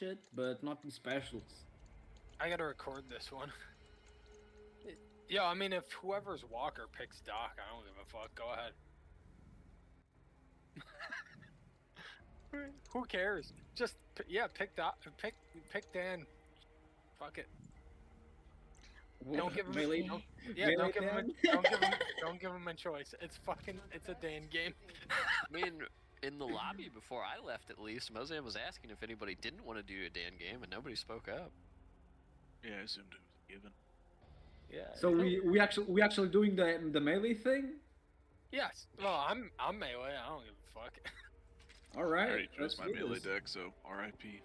shit, but not the specials. I gotta record this one. Yeah, I mean, if whoever's Walker picks Doc, I don't give a fuck. Go ahead. Who cares? Just pick Doc. Pick Dan. Fuck it. Don't give him. Melee. Don't give him a choice. It's a Dan game. I mean, in the lobby before I left, at least, Mozan was asking if anybody didn't want to do a Dan game, and nobody spoke up. Yeah, I assumed it was given. Yeah. So we actually doing the melee thing? Yes. Well, I'm melee. I don't give a fuck. All I right. already chose my do melee this. deck, so RIP.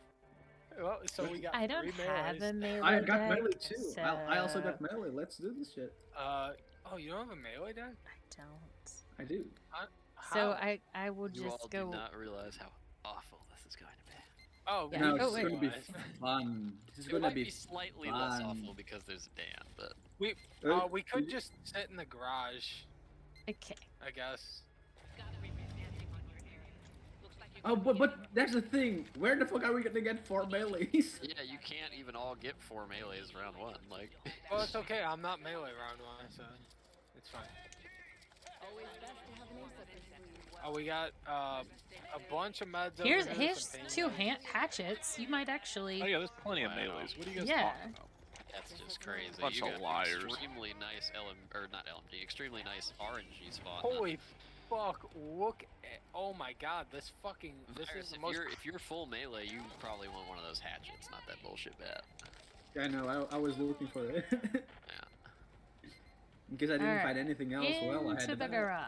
Well, so we got. I don't three have a melees. melee I got deck, melee too. so... I also got melee. Let's do this shit. Oh, you don't have a melee deck? I don't. I do. So How? I will You just all go... do not realize how awful this is going to be. Oh, Yeah. No, Oh, it's wait. gonna be fun. This is It gonna might be be slightly less fun. awful because there's a Dan, but we could just sit in the garage, Okay. I guess. Oh, but that's the thing. Where the fuck are we gonna get 4 melees? yeah, you can't even all get 4 melees round 1. Like, Well, it's okay. I'm not melee round 1, so it's fine. Oh, we got a bunch of meds. Here's over here, some two pain. hatchets. You might actually... Oh yeah, there's plenty of Wow. melees. What are you guys Yeah. talking about? that's just crazy. Bunch You of got liars. extremely nice not LMG, extremely nice RNG spawn. Holy fuck! Look at, oh my god, this Virus, is the if most. if you're full melee, you probably want one of those hatchets, not that bullshit bat. I know. I was looking for it Yeah. because I didn't Alright. find anything else. Well, I had Into the that. garage.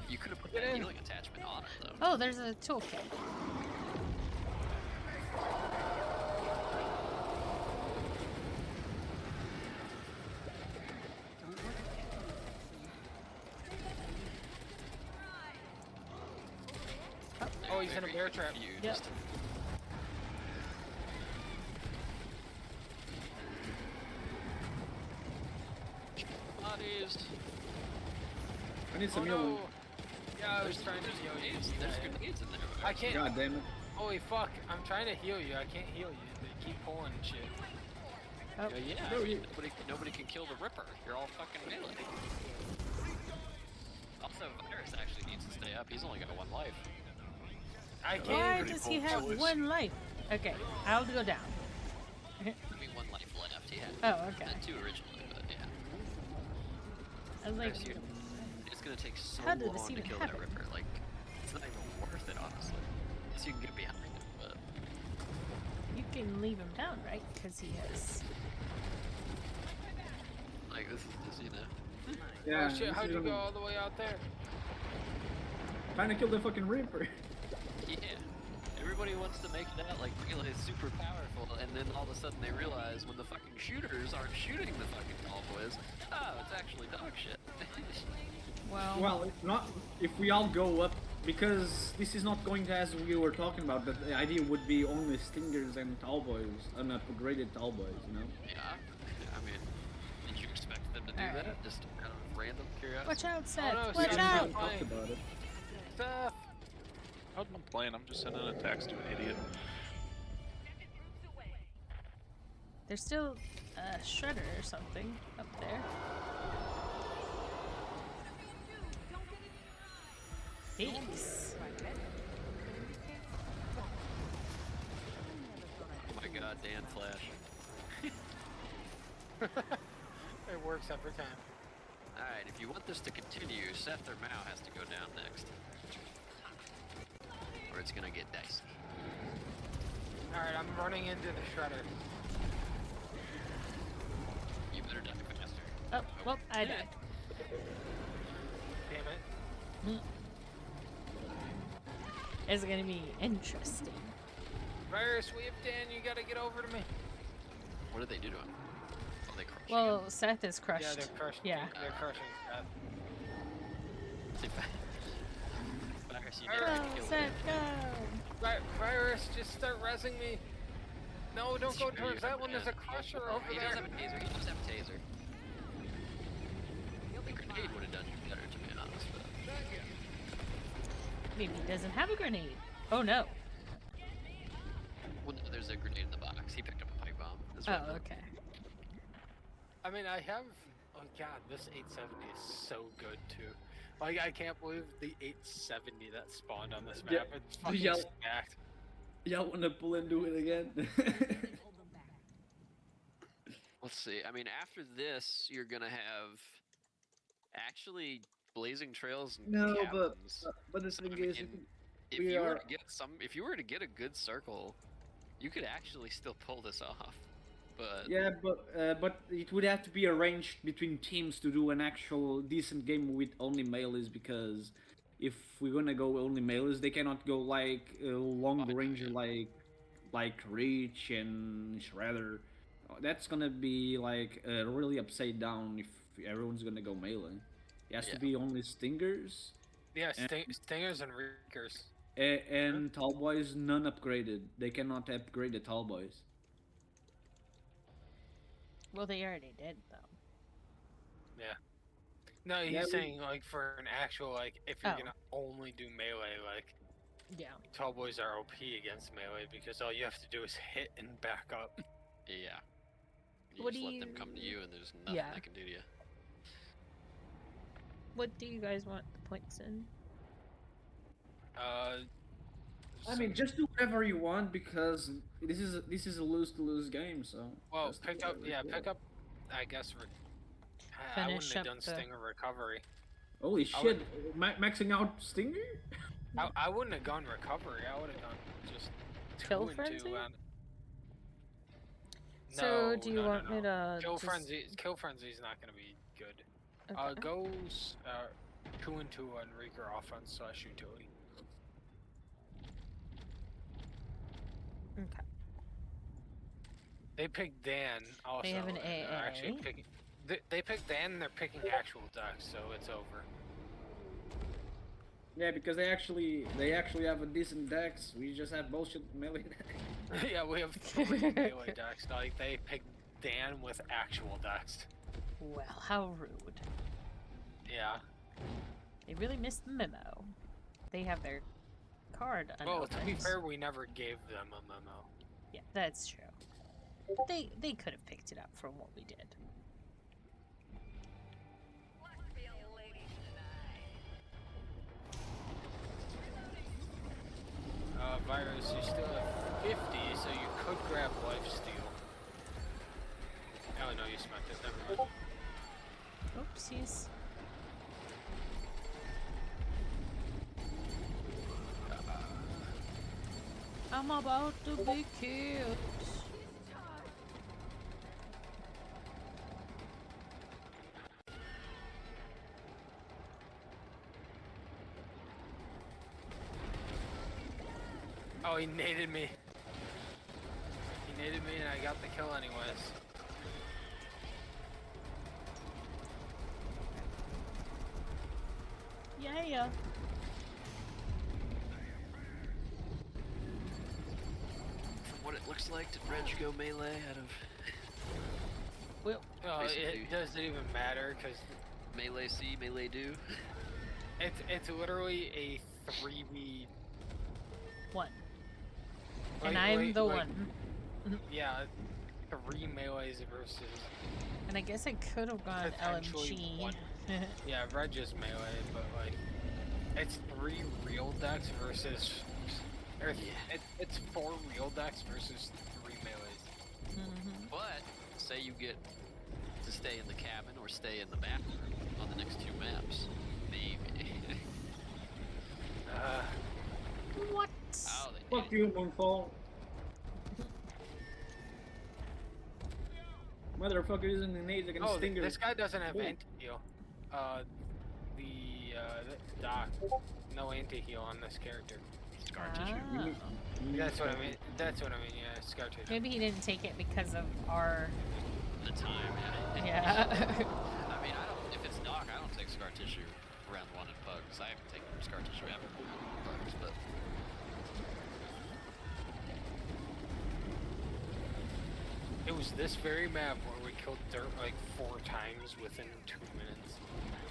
You could have put Get that in. healing attachment on it though. Oh, there's a toolkit. Oh, he's in a bear trap. Yep. Bodies. I need Oh some healing. no! Yeah, I was trying to heal you. There's grenades in there. I can't. God damn it. Holy fuck! I'm trying to heal you. I can't heal you. They keep pulling and shit. Oh, Yeah, No, I mean, you- nobody can kill the Ripper. You're all fucking melee. Also, Virus actually needs to stay up. He's only got 1 life. I why can't. does he full have choice. 1 life? Okay, I'll go down. I mean, 1 life left. He had Oh, okay. had 2 originally, but yeah. I was like, Virus, it's gonna take so How did this long to even kill happen? that Ripper. Like, it's not even worth it, honestly. Unless you can get behind him, but you can leave him down, right? Because he has... like this is just, you know. Yeah. Oh shit! How'd you go all the way out there? Trying to kill the fucking Reaper. Yeah. Everybody wants to make that like melee is super powerful, and then all of a sudden they realize when the fucking shooters aren't shooting the fucking tall boys, oh, it's actually dog shit. Well, if not if we all go up, because this is not going to, as we were talking about, the idea would be only stingers and tallboys, upgraded tallboys, you know? Yeah. I mean, did you expect them to do Alright. that? Just kind of random curiosity? Watch out, Seth! no, Watch Seth. We out! haven't talked about it. Seth! I'm not playing. I'm just sending a text to an idiot. There's still a shredder or something up there. Thanks. Oh my god, Dan Flash. It works every time. Alright, if you want this to continue, Seth or Mao has to go down next. Or it's gonna get dicey. Alright, I'm running into the shredder. You better die faster. Oh, well, I died. Damn it. It's gonna be interesting. Virus, we have Dan. You gotta get over to me. What did they do to him? Oh, they crushed him. Well, Seth is crushed. Yeah, they're crushing. Yeah. They're crushing Seth. See, Virus, you Alright. never Go, killed Seth, him. go! Virus, just start rezzing me. No, don't go Sure, towards you that have one. a There's a taser. crusher over He does have a there. taser. He does have a taser. The grenade would have done you better, to be honest. But Maybe he doesn't have a grenade. Oh no. well, no, there's use a grenade in the box. He picked up a pipe bomb. That's Oh, what I meant. okay. I mean, I have. Oh god, this 870 is so good too. Like, I can't believe the 870 that spawned on this Yeah, map. It's fucking yeah. stacked. Y'all wanna pull into it again? Let's see. I mean, after this, you're gonna have actually blazing trails and No, cabins. but the So, I thing mean, is, if we you were are. to get if you were to get a good circle, you could actually still pull this off. But Yeah, but it would have to be arranged between teams to do an actual decent game with only melees, because if we're gonna go only melees, they cannot go like long I know, range yeah. like Reach and Shredder. That's gonna be like really upside down if everyone's gonna go melee. It has to Yeah. be only Stingers Yeah, and, Stingers and Reekers. and Tall Boys none upgraded. They cannot upgrade the Tall Boys. Well, they already did, though. Yeah. No, he's Yeah, saying, like, for an actual, like, if you're Oh. gonna only do melee, like, Yeah. Tall Boys are OP against melee because all you have to do is hit and back up. yeah, you What just do let them come to you, and there's nothing Yeah. they can do to you. What do you guys want the points in? I mean, just do whatever you want, because this is a lose to lose game. So well, just do pick up, whatever you yeah, want. pick up, I guess, I wouldn't Finish have up done the- Stinger Recovery. Holy I shit! Maxing out Stinger? I wouldn't have gone Recovery, I would have gone just 2 Kill and Frenzy? 2 on... So, do you no, want me to Kill just- Kill Frenzy's not gonna be good. Okay. Goes 2 and 2 on Reeker offense / utility. Okay. They picked Dan also. have an and they're actually AA. picking. They picked Dan and they're picking actual ducks, so it's over. Yeah, because they actually have a decent dex. We just have bullshit melee dex. Yeah, we have 3 melee ducks. Like, they picked Dan with actual ducks. Well, how rude. Yeah. They really missed the memo. They have their card Well, to be unopened. fair, we never gave them a memo. Yeah, that's true. They could have picked it up from what we did. Virus, you still have 50, so you could grab lifesteal. Oh no, you smacked it. Never mind. Oopsies. I'm about to be killed. Oh, he naded me. He naded me and I got the kill anyways. Yeah. From what it looks like, did Reg go melee out of Well, Oh, Basically. it doesn't even matter because melee C, melee do? it's literally a 3v. one. And I'm the one. Yeah, 3 melees versus. And I guess I could have gone Potentially LMG. one. Yeah, Reg is melee, but like, it's 3 real decks versus. Or it's 4 real decks versus 3 melees. Mhm. But say you get to stay in the cabin or stay in the bathroom on the next 2 maps, maybe. What? Oh, they Fuck you, Moonfall. Motherfucker isn't innate against Oh, Stinger. this guy doesn't have Boom. anti-heal. The Doc, no anti-heal on this character. Scar tissue. Ah. That's what I mean. That's what I mean. Yeah, scar tissue. Maybe he didn't take it because of our. The time, yeah. Yeah. I mean, if it's Doc, I don't take scar tissue round 1 in Pugs. I haven't taken scar tissue ever in Pugs, but. It was this very map where we killed Dirt like 4 times within 2 minutes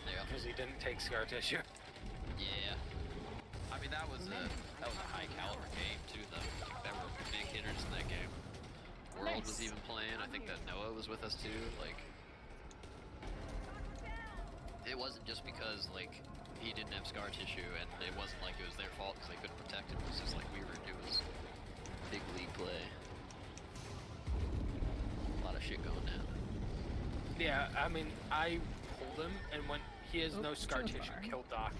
Yeah. because he didn't take scar tissue. Yeah. I mean, that was a high caliber game too, though. There were big hitters in that game. World was Nice. even playing. I think that Noah was with us too. Like, it wasn't just because like he didn't have scar tissue, and it wasn't like it was their fault because they couldn't protect him. It was just like it was big league play. A lot of shit going down. Yeah, I mean, I pulled him, and when he has no Oops, scar too tissue, far. kill Doc,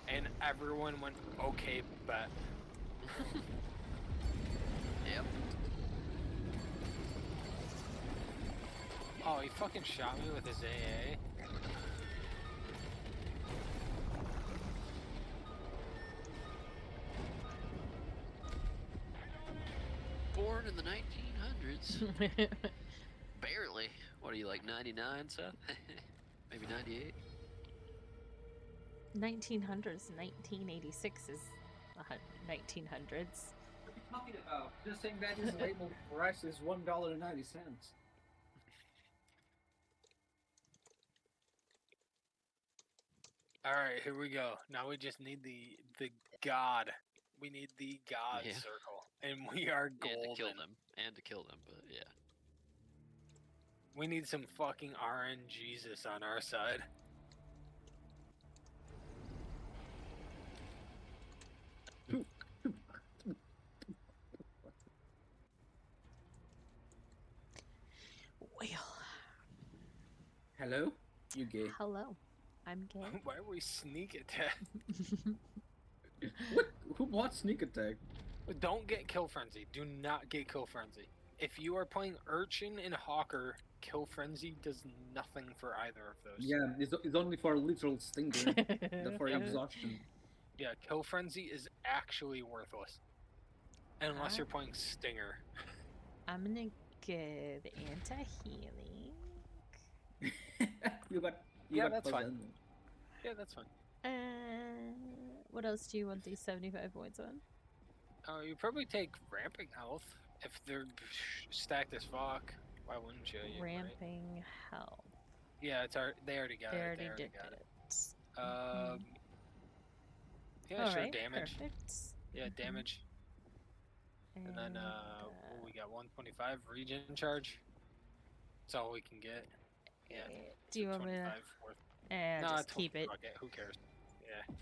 and everyone went, okay, bet. Yep. Oh, he fucking shot me with his AA. Born in the 1900s. Barely. What are you, like 99, Seth? Maybe 98? 1900s, 1986 is 1900s. What are you talking about? Just saying that his label price is $1.90. Alright, here we go. Now we just need the god. We need the god Yeah. circle. And we are And to golden. kill them. And to kill them, but yeah. We need some fucking RNGesus on our side. Well, Hello? You gay. hello. I'm gay. Why are we sneak attack? What? Who bought Sneak Attack? Don't get Kill Frenzy. Do not get Kill Frenzy. If you are playing Urchin and Hawker, Kill Frenzy does nothing for either of those. Yeah, it's only for literal stinger, for exhaustion. Yeah, Kill Frenzy is actually worthless. Unless you're playing Stinger. I'm gonna get anti-healing. You got Yeah, got that's fine. Fazenda. Yeah, that's fine. What else do you want these 75 points on? You probably take Ramping Health. If they're stacked as fuck, why wouldn't you? Ramping health. Yeah, they already got They it. already They already did got it. it. Yeah, sure, Alright, damage. perfect. Yeah, damage. And then, we got 125 regen charge. That's all we can get. Yeah. Do you want me to? 25 worth. Nah, just keep it. Fuck it, who cares? Yeah.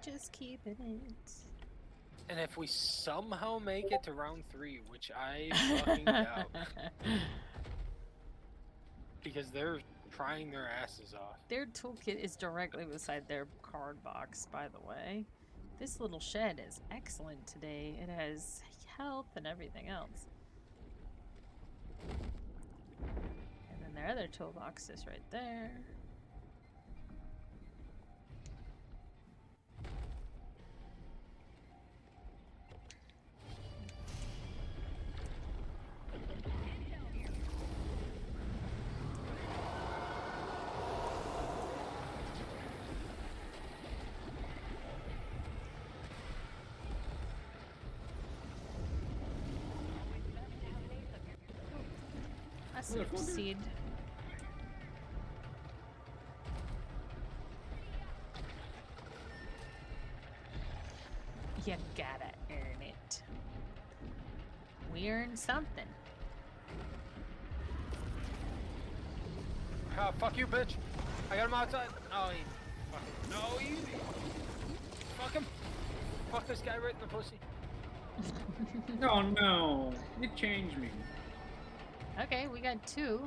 Just keeping it. And if we somehow make it to round 3, which I fucking doubt, because they're trying their asses off. Their toolkit is directly beside their card box, by the way. This little shed is excellent today. It has health and everything else. And then their other toolbox is right there. Succeed. You gotta earn it. We earned something. Ah, fuck you, bitch! I got him outside! Oh, he... Fuck. No, you... Fuck him! Fuck this guy right in the pussy. Oh no! You changed me. Okay, we got two.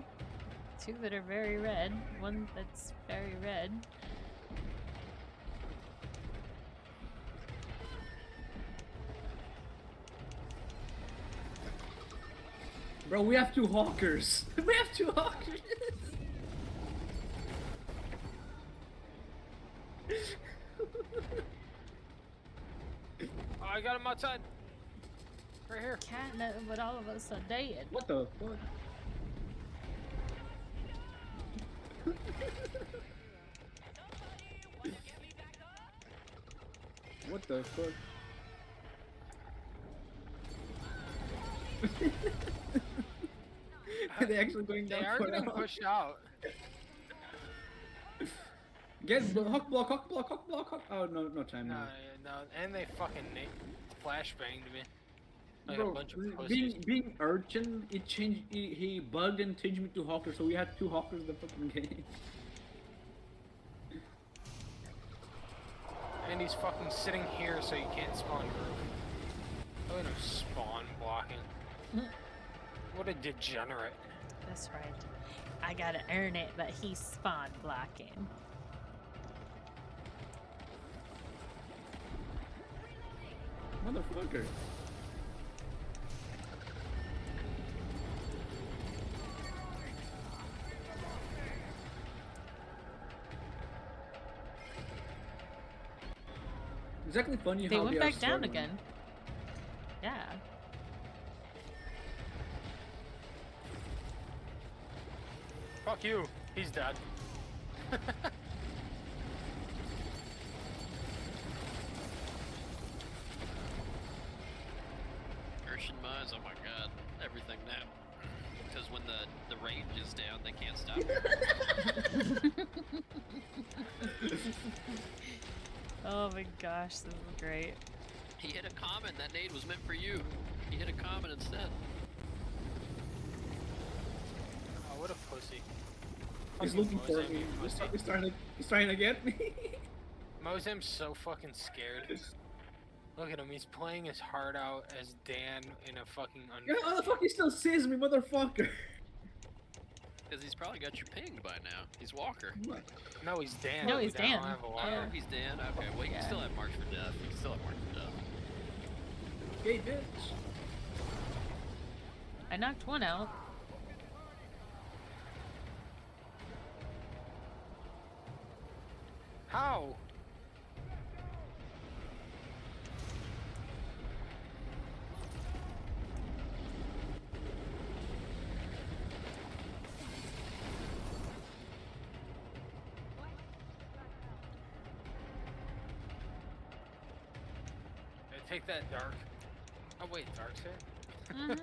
Two that are very red. One that's very red. Bro, we have 2 hawkers. We have 2 hawkers. Oh, I got him outside. Right here. Can't know, but all of us are dead. What the fuck? What the fuck? Are they actually going down They are for getting now? pushed out. Get hawk block, hawk block, hawk block, hawk. Oh no, no time No, now. no, and they fucking flashbanged me. Like a Bro, bunch of pussies. being urchin, it changed. He bugged and changed me to hawker, so we had two hawkers in the fucking game. And he's fucking sitting here so you can't spawn roof. Oh no, spawn blocking. What a degenerate. That's right. I gotta earn it, but he's spawn blocking. Motherfucker. It's actually funny They how went are back down struggling. again. Yeah. Fuck you. He's dead. Urshan mines, oh my god, everything now. Because when the range is down, they can't stop it. Oh my gosh, this is great. He hit a common, that nade was meant for you. He hit a common instead. Oh, what a pussy. He's Fucking looking for Mozam, me. you pussy. He's trying to get me. Mozam's so fucking scared. Look at him, he's playing his heart out as Dan in a fucking Yeah, how the fuck he still sees me, motherfucker? Because he's probably got you pinged by now. He's Walker. What? No, he's Dan. No, he's Dan. Dan. Don't have a Oh, walker. he's Dan? Okay, well, you can Yeah. still have March for Death. You can still have March for Death. Gay bitch. I knocked one out. How? Take that, Dark. Oh wait, Dark's here? Mhm.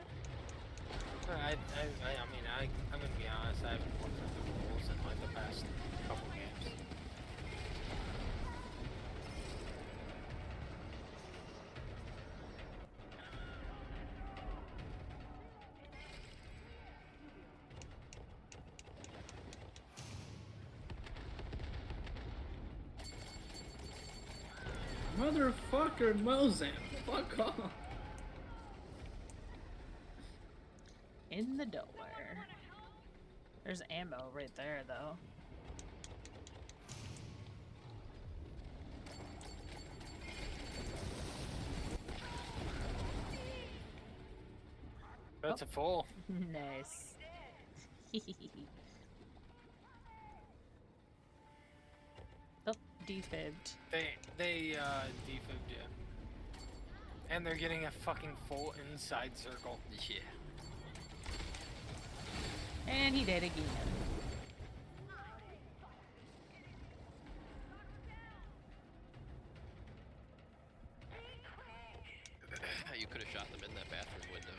I'm gonna be honest, I haven't looked at the rules in like the past couple games. Motherfucker, Mozam. Fuck off. In the door. There's ammo right there, though. That's a full. Nice. Oh, defibbed. They defibbed you. And they're getting a fucking full inside circle. Yeah. And he did again. You could have shot them in that bathroom window,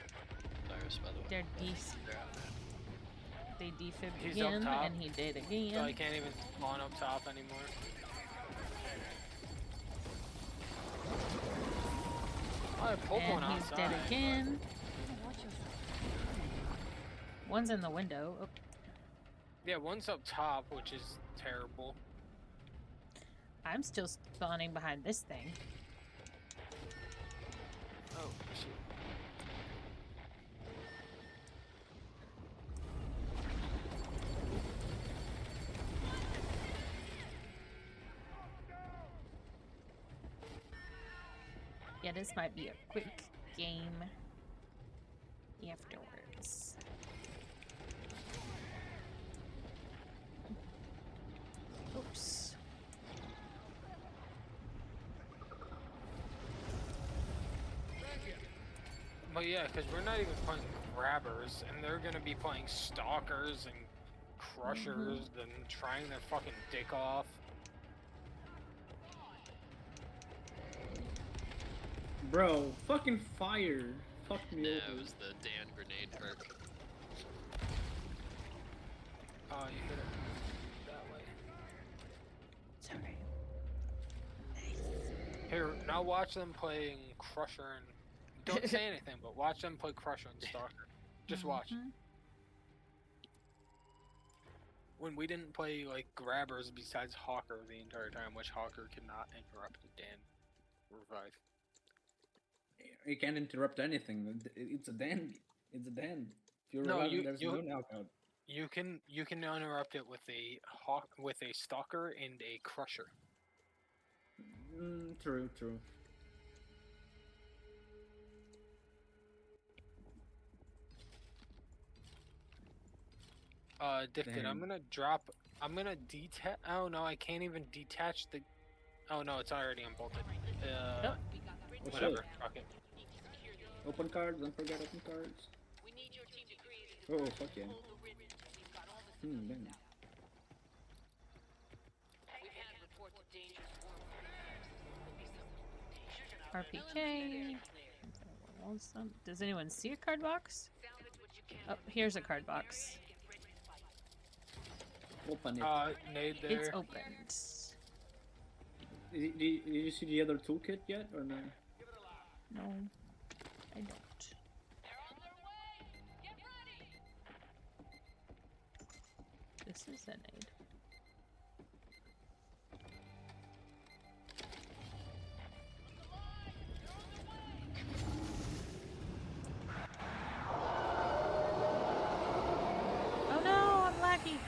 Cyrus, by the way. They're out now. They defibbed He's up again, top. and he did So I again. can't even spawn up top anymore. Oh, I pulled one And he's outside. dead again. One's in the window. Oh, Yeah, one's up top, which is terrible. I'm still spawning behind this thing. Oh, shit. Yeah, this might be a quick game afterwards. Oops. But yeah, because we're not even playing grabbers, and they're gonna be playing stalkers and crushers and trying their fucking dick off. Bro, fucking fire. Fuck me No, over. it was the Dan grenade perk. Oh, you hit it that way. Sorry. Here, now watch them playing crusher and Don't say anything, but watch them play Crush on Stalker. Just watch. Mhm. When we didn't play like grabbers besides Hawker the entire time, which Hawker cannot interrupt the Dan revive. You can't interrupt anything. It's a Dan. It's a Dan. If you're No, reviving, you- there's you- no knockout. You can interrupt it with a Stalker and a Crusher. True. Dicted, I'm gonna detach. Oh no, I can't even detach the. Oh no, it's already unbolted. Nope. Whatever. Fuck it. Open cards. Don't forget open cards. Oh fuck yeah. Damn. RPK. Does anyone see a card box? Oh, here's a card box. Open it. Nade there. It's opened. Did you see the other toolkit yet, or no? No, I don't. This is an aid. Oh no, I'm laggy.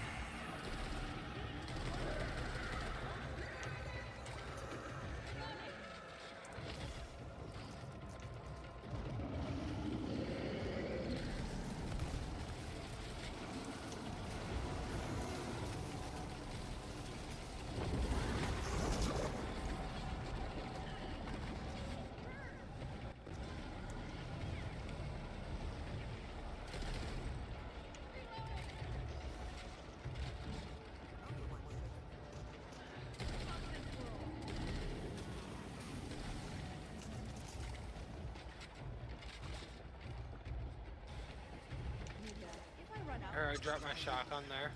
Here, I dropped my shotgun there.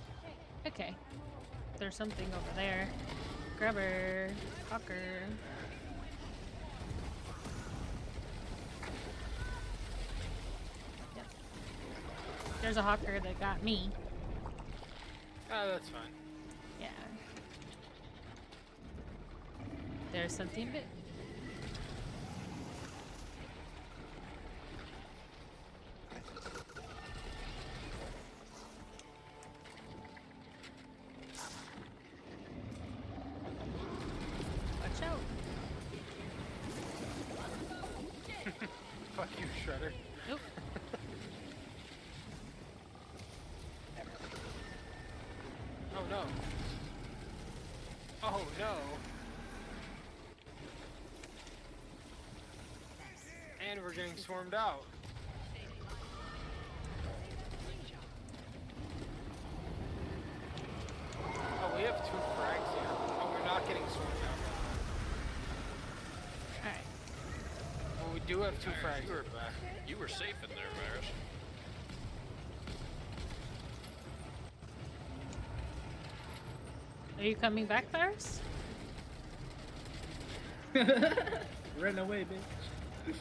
Okay. There's something over there. Grabber. Hawker. Yep. There's a hawker that got me. Oh, that's fine. Yeah. There's something bit. Watch out. Fuck you, Shredder. Nope. Oh no. Oh no. And we're getting swarmed out. Oh, we have 2 frags here. Oh, we're not getting swarmed out. Alright. Well, we do have 2 frags. You were safe in there, Varus. Are you coming back, Varus? Run away, bitch.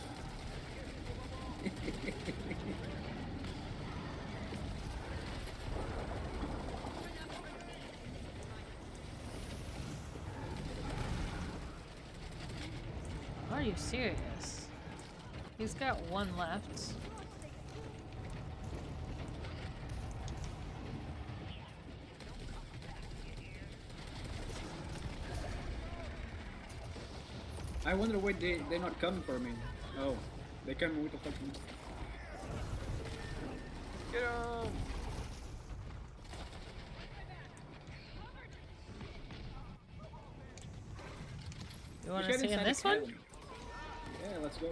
Are you serious? He's got 1 left. I wonder why they not coming for me. Oh, they come with the fucking. Get him! You want We to should stay in inside the this one? cabin. Yeah, let's go.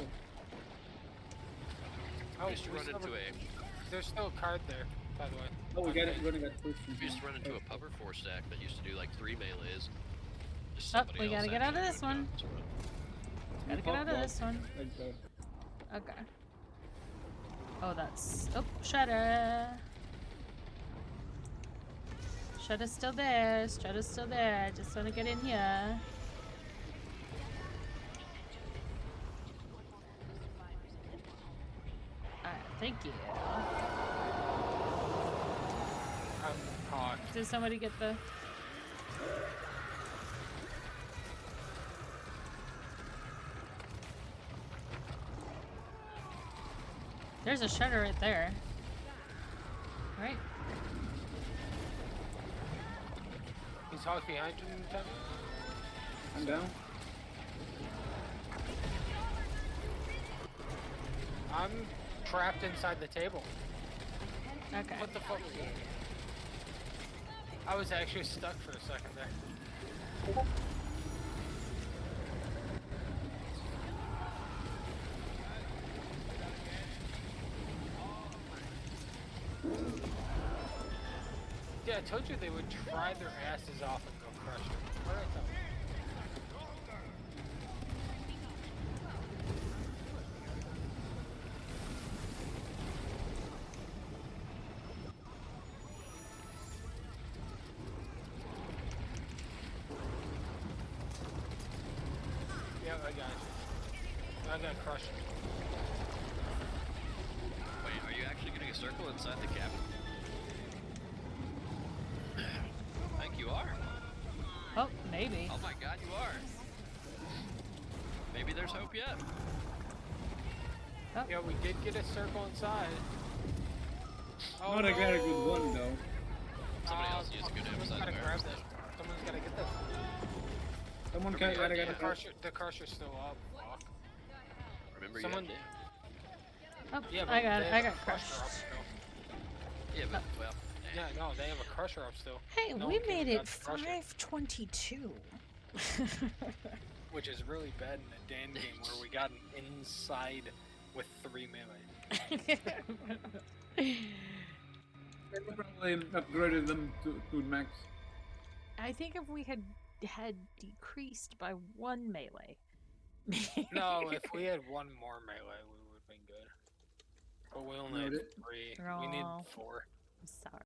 Oh, Just we run still into have a there's still a card there, by the way. Oh, we got it. Okay. We're gonna get pushed. we used to run into a Puffer 4 stack that used to do like 3 melees. Just Oh, somebody we gotta else get out of actually this would one. bounce around. Gotta get out of this one. Like that. Okay. Oh, that's... Oh, Shredder! Shredder's still there. Shredder's still there. I just want to get in here. Thank you. I'm caught. Did somebody get the... There's a shutter right there. Right? He's hawk behind you, Tim. I'm down. I'm trapped inside the table. Okay. What the fuck? I was actually stuck for a second there. Yeah, I told you they would try their asses off and go crush it. What did I tell you? Yeah, I got it. I got crushed. Wait, are you actually getting a circle inside the cabin? I think you are. Oh, maybe. Oh my god, you are. Maybe there's hope yet. Oh. Yeah, we did get a circle inside. Oh, Not a very good one though. Somebody else used a good Someone's emphasize gotta there. grab this. Someone's gotta get this. Someone gotta get it. The crusher's still up. Fuck. Remember Someone. you Oh, Yeah, but I got they it. have I a got crusher crushed. up still. Yeah, but, well. Yeah, no, they have a crusher up still. Hey, No we one came made and it got the crusher. 5:22. Which is really bad in a Dan game where we got an inside with 3 melee. They probably upgraded them to max. I think if we had decreased by 1 melee. No, if we had 1 more melee, we would have been good. But we only had Noted. 3. We need Oh. 4. I'm sorry.